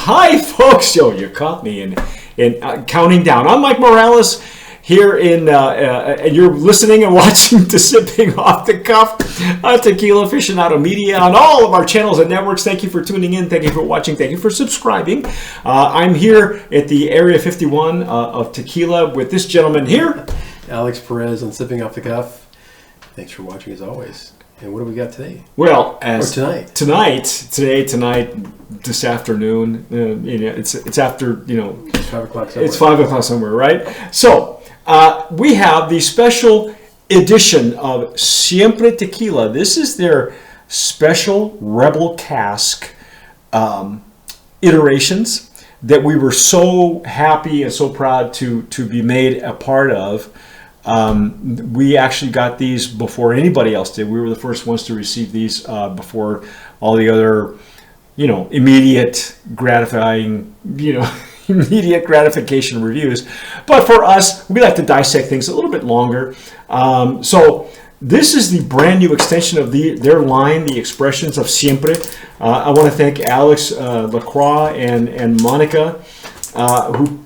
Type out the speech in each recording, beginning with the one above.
Hi, folks. Yo, you caught me in counting down. I'm Mike Morales here and you're listening and watching to Sipping Off the Cuff, Tequila Aficionado Media on all of our channels and networks. Thank you for tuning in. Thank you for watching. Thank you for subscribing. I'm here at the Area 51 of Tequila with this gentleman here. Alex Perez on Sipping Off the Cuff. Thanks for watching as always. And what do we got today? Well, tonight, this afternoon, it's after, it's 5 o'clock somewhere. It's 5 o'clock somewhere, right? So we have the special edition of Siempre Tequila. This is their special Rebel Cask iterations that we were so happy and so proud to be made a part of. We actually got these before anybody else did. We were the first ones to receive these before all the other, immediate gratifying, immediate gratification reviews. But for us, we like to dissect things a little bit longer. So this is the brand new extension of their line, the Expressions of Siempre. I want to thank Alex Lacroix and Monica. Who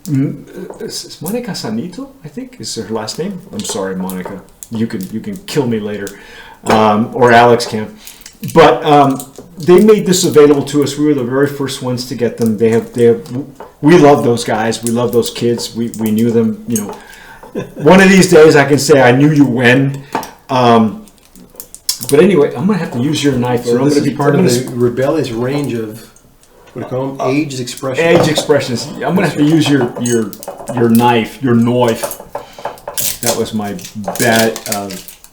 is Monica Sanito? I think is her last name. I'm sorry, Monica. You can kill me later, or Alex can. But they made this available to us. We were the very first ones to get them. We love those guys. We love those kids. We knew them. One of these days I can say I knew you when. But anyway, I'm gonna have to use your knife. So this is part of the rebellious range of. What do you call them? Aged expressions. Aged expressions. I'm gonna have to use your knife, your knife. That was my bad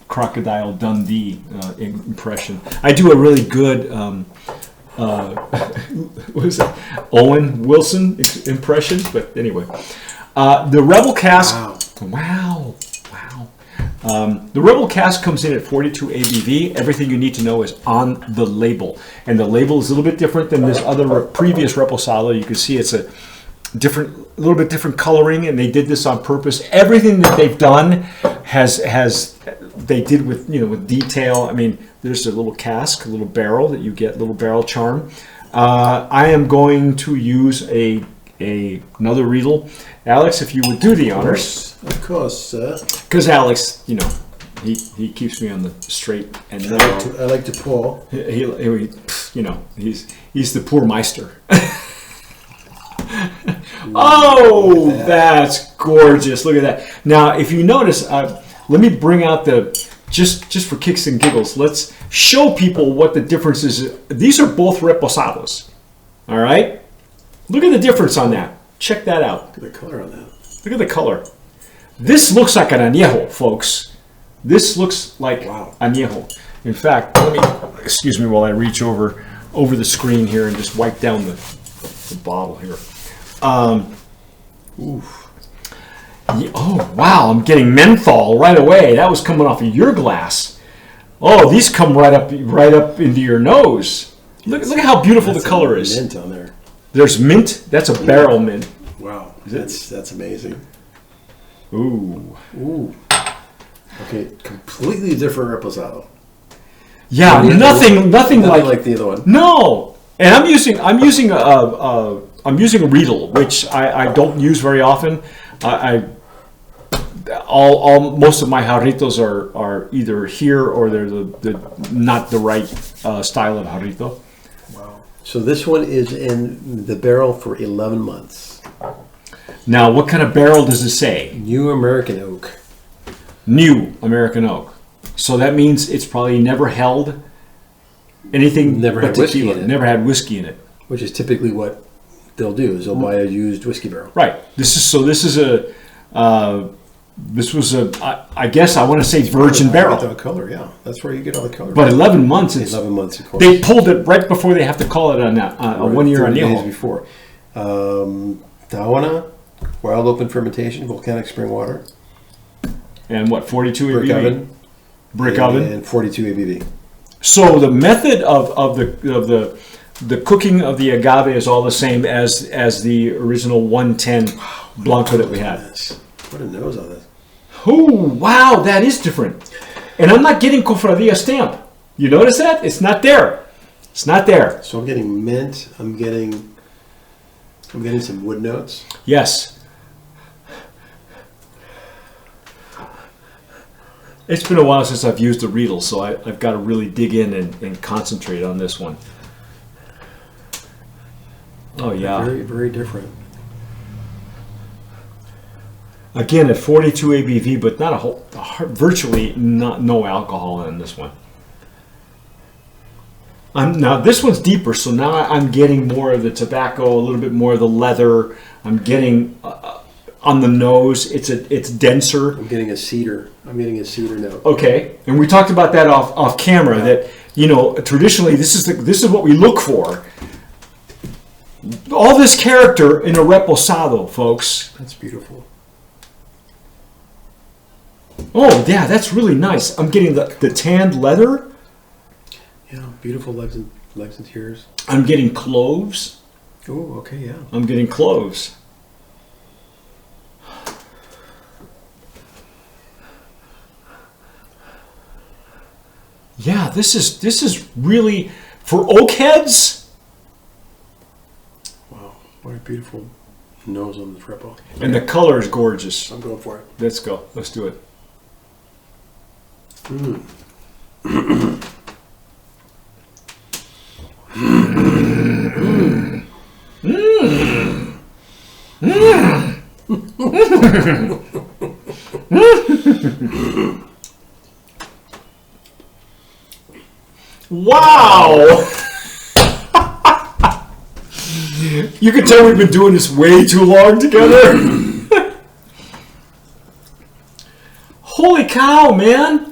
Crocodile Dundee impression. I do a really good what is it? Owen Wilson impression. But anyway, the Rebel Cask. Wow. The Rebel Cask comes in at 42 ABV. Everything you need to know is on the label. And the label is a little bit different than this other previous Reposado. You can see it's a little bit different coloring, and they did this on purpose. Everything that they've done they did with detail. I mean, there's a little cask, a little barrel that you get, little barrel charm. I am going to use another Riedel. Alex, if you would do the honors. Of course, sir. Because Alex, he keeps me on the straight and narrow. I like to pour. He's the poor meister. Oh, that's gorgeous! Look at that. Now, if you notice, let me bring out just for kicks and giggles. Let's show people what the difference is. These are both reposados. All right. Look at the difference on that. Check that out. Look at the color on that. Look at the color. This looks like an añejo, folks. This looks like añejo. In fact, excuse me while I reach over the screen here and just wipe down the bottle here. Oh, wow, I'm getting menthol right away. That was coming off of your glass. Oh, these come right up into your nose. Look at how beautiful the color is. Mint on there. There's mint. That's a barrel mint. Wow, that's amazing. Ooh. Okay, completely different Reposado. Yeah, nothing like the other one. No, and I'm using a Riedel, which I don't use very often. Most of my jarritos are either here or they're not the right style of jarrito. Wow. So this one is in the barrel for 11 months. Now, what kind of barrel does it say? New American oak. New American oak. So that means it's probably never held anything but tequila. Never had whiskey in it. Which is typically what they'll do. Is they'll buy a used whiskey barrel. Right. This was I guess I want to say virgin barrel. The color, yeah. That's where you get all the color. But 11 months. 11 months, of course. They pulled it right before they have to call it a 1 year añejo. Days before. Tawana, wild open fermentation, volcanic spring water. And what, 42 brick ABV? Oven. Brick oven. And 42 ABV. So the method of the cooking of the agave is all the same as the original 110 Blanco that we had. What a nose on this. Oh, wow, that is different. And I'm not getting Cofradia stamp. You notice that? It's not there. It's not there. So I'm getting mint. I'm getting I'm getting some wood notes. Yes. It's been a while since I've used a Riedel, so I've got to really dig in and concentrate on this one. Oh, yeah. Very, very different. Again, at 42 ABV, but not virtually no alcohol in this one. Now this one's deeper, so now I'm getting more of the tobacco, a little bit more of the leather. I'm getting on the nose. It's denser. I'm getting a cedar. I'm getting a cedar note. Okay, and we talked about that off camera. That traditionally this is what we look for. All this character in a reposado, folks. That's beautiful. Oh yeah, that's really nice. I'm getting the tanned leather. Yeah, beautiful legs and tears. I'm getting cloves. Oh, okay, yeah. I'm getting cloves. Yeah, this is really for oak heads. Wow, what a beautiful nose on this repo. And the color is gorgeous. I'm going for it. Let's go. Let's do it. Wow! You can tell we've been doing this way too long together. Holy cow, man!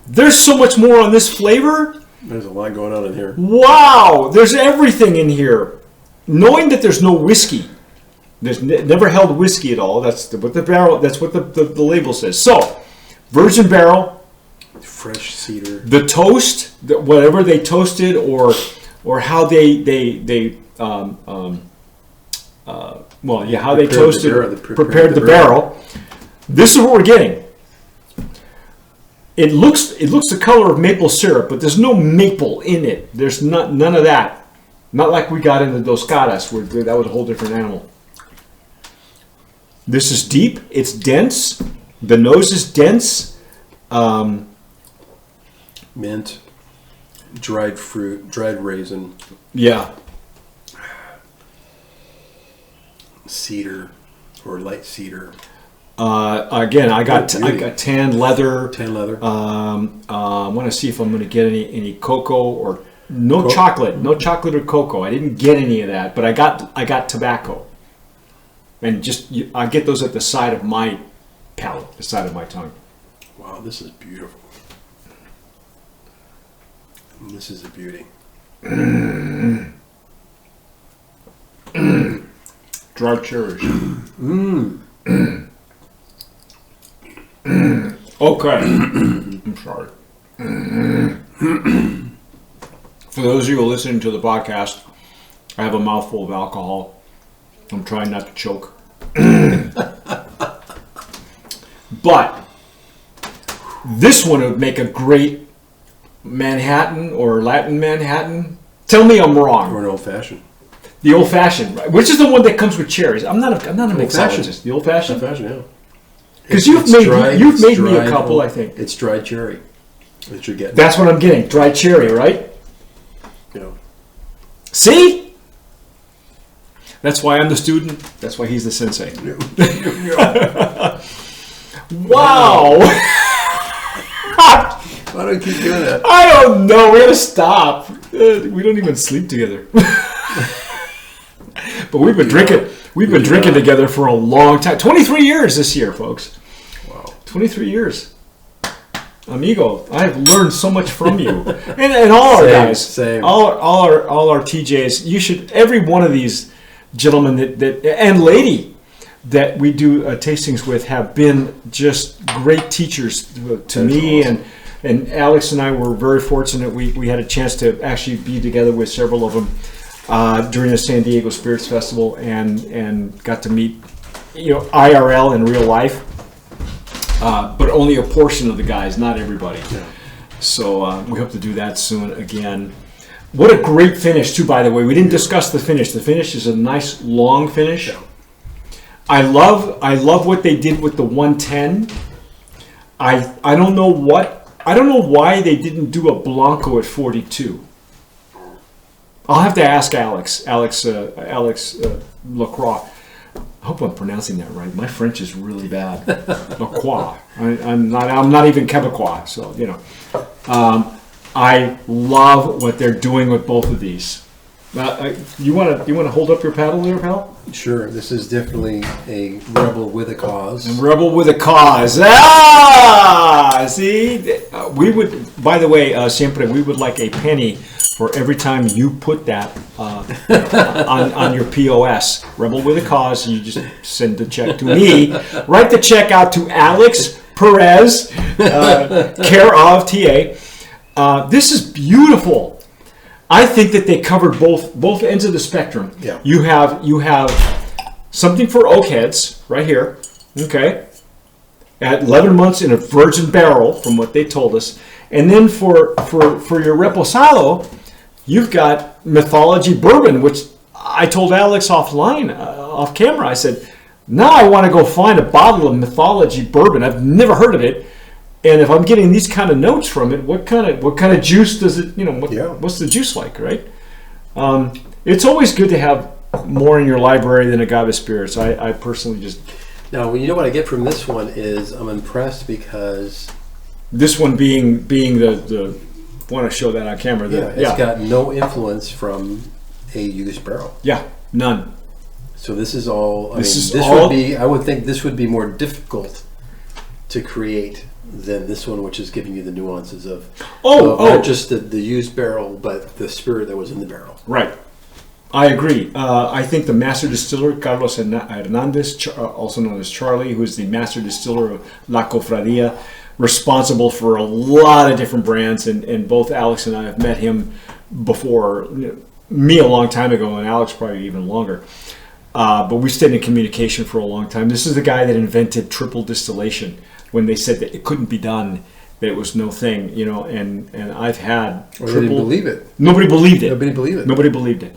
There's so much more on this flavor. There's a lot going on in here. Wow! There's everything in here. Knowing that there's no whiskey. There's never held whiskey at all. That's what the barrel. That's what the label says. So, virgin barrel. Fresh cedar. The toast, whatever they toasted, or how they toasted, prepared the barrel. This is what we're getting. It looks the color of maple syrup, but there's no maple in it. There's none of that. Not like we got in the Dos Caras, where that was a whole different animal. This is deep. It's dense. The nose is dense. Mint, dried fruit, dried raisin. Yeah. Cedar or light cedar. Again, I got tan leather. Tan leather. I want to see if I'm going to get any cocoa or chocolate. No chocolate or cocoa. I didn't get any of that, but I got tobacco. And I get those at the side of my palate, the side of my tongue. Wow, this is beautiful. This is a beauty. Dried cherries. Okay. I'm sorry. For those of you who are listening to the podcast, I have a mouthful of alcohol. I'm trying not to choke. But this one would make a great Manhattan or Latin Manhattan. Tell me I'm wrong. Or an old fashioned. The old fashioned, right? Which is the one that comes with cherries. I'm not a mixologist. The old fashioned. Old fashioned, yeah. Because you've made me a couple, I think. It's dried cherry that you're getting. That's what I'm getting. Dried cherry, right? Yeah. See? That's why I'm the student. That's why he's the sensei. Wow. Why do I keep doing that? I don't know. We gotta stop. We don't even sleep together. But we've been drinking. We've been drinking together for a long time. 23 years this year, folks. Wow. 23 years. Amigo, I have learned so much from you, and all our guys, same. all our TJs. You should, every one of these gentlemen that and lady that we do tastings with have been just great teachers to me, awesome. and Alex and I were very fortunate. We had a chance to actually be together with several of them during the San Diego Spirits Festival, and got to meet IRL in real life. But only a portion of the guys, not everybody. Yeah. So we hope to do that soon again. What a great finish, too, by the way. We didn't discuss the finish. The finish is a nice, long finish. Yeah. I love what they did with the 110. I don't know why they didn't do a Blanco at 42. I'll have to ask Alex Lacroix. I hope I'm pronouncing that right. My French is really bad. Lacroix. I'm not even Quebecois, so you know. I love what they're doing with both of these. You want to hold up your paddle there, pal? Sure. This is definitely a rebel with a cause. And rebel with a cause. Ah, see, we would. By the way, Siempre, we would like a penny for every time you put that on your POS. Rebel with a cause. You just send the check to me. Write the check out to Alex Perez, care of TA. This is beautiful. I think that they covered both ends of the spectrum. Yeah. You have something for oak heads right here, okay, at 11 months in a virgin barrel, from what they told us, and then for your reposado, you've got mythology bourbon, which I told Alex offline, off camera. I said, now I want to go find a bottle of mythology bourbon. I've never heard of it. And if I'm getting these kind of notes from it, what kind of juice does it? What's the juice like, right? It's always good to have more in your library than agave spirits. I personally just. Now, you know what I get from this one is I'm impressed because this one being the want to show that on camera. It's got no influence from a used barrel. Yeah, none. So this is all. I would think this would be more difficult to create than this one, which is giving you the nuances of not just the used barrel, but the spirit that was in the barrel. Right. I agree. I think the master distiller, Carlos Hernandez, also known as Charlie, who is the master distiller of La Cofradia, responsible for a lot of different brands, and both Alex and I have met him before, me a long time ago, and Alex probably even longer. But we stayed in communication for a long time. This is the guy that invented triple distillation. When they said that it couldn't be done, that it was no thing, and I've had triple. They didn't believe it. Nobody believed it. Nobody believed it.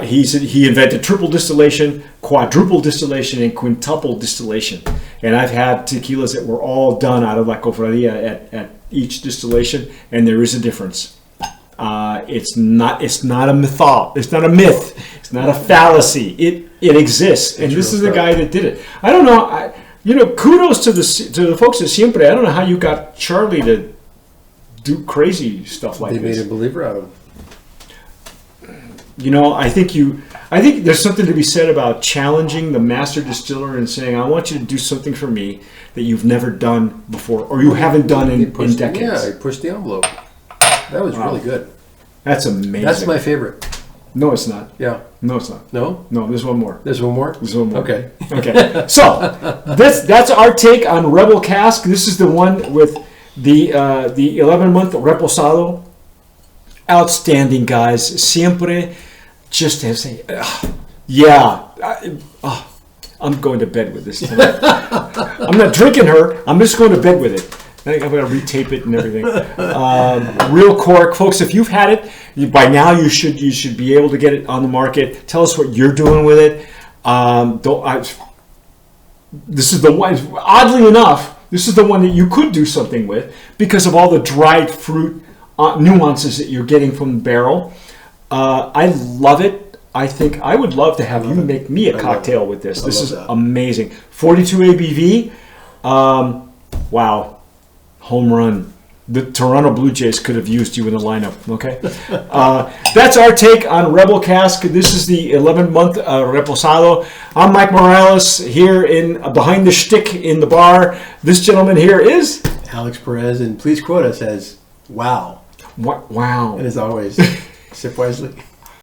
He said he invented triple distillation, quadruple distillation, and quintuple distillation. And I've had tequilas that were all done out of La Cofradia at each distillation, and there is a difference. It's not a myth. It's not a myth. It's not a fallacy. It exists, and this is the guy that did it. I don't know. Kudos to the folks at Siempre. I don't know how you got Charlie to do crazy stuff like this. They made a believer out of him. I think there's something to be said about challenging the master distiller and saying, I want you to do something for me that you've never done before, or you haven't done in decades. Yeah, he pushed the envelope. That was really good. That's amazing. That's my favorite. No, it's not. Yeah. No, it's not. No? No, there's one more. There's one more? There's one more. Okay. So, that's our take on Rebel Cask. This is the one with the 11-month Reposado. Outstanding, guys. Siempre just has I'm going to bed with this tonight. I'm not drinking her. I'm just going to bed with it. I think I'm going to retape it and everything. Real cork, folks. If you've had it, by now you should be able to get it on the market. Tell us what you're doing with it. This is the one. Oddly enough, this is the one that you could do something with because of all the dried fruit nuances that you're getting from the barrel. I love it. I think I would love to have you make me a cocktail with this. This is amazing. 42 ABV. Wow. Home run. The Toronto Blue Jays could have used you in the lineup. Okay, that's our take on Rebel Cask. This is the 11-month Reposado. I'm Mike Morales here behind the shtick in the bar. This gentleman here is Alex Perez, and please quote us as "Wow." Wow. And as always, sip wisely.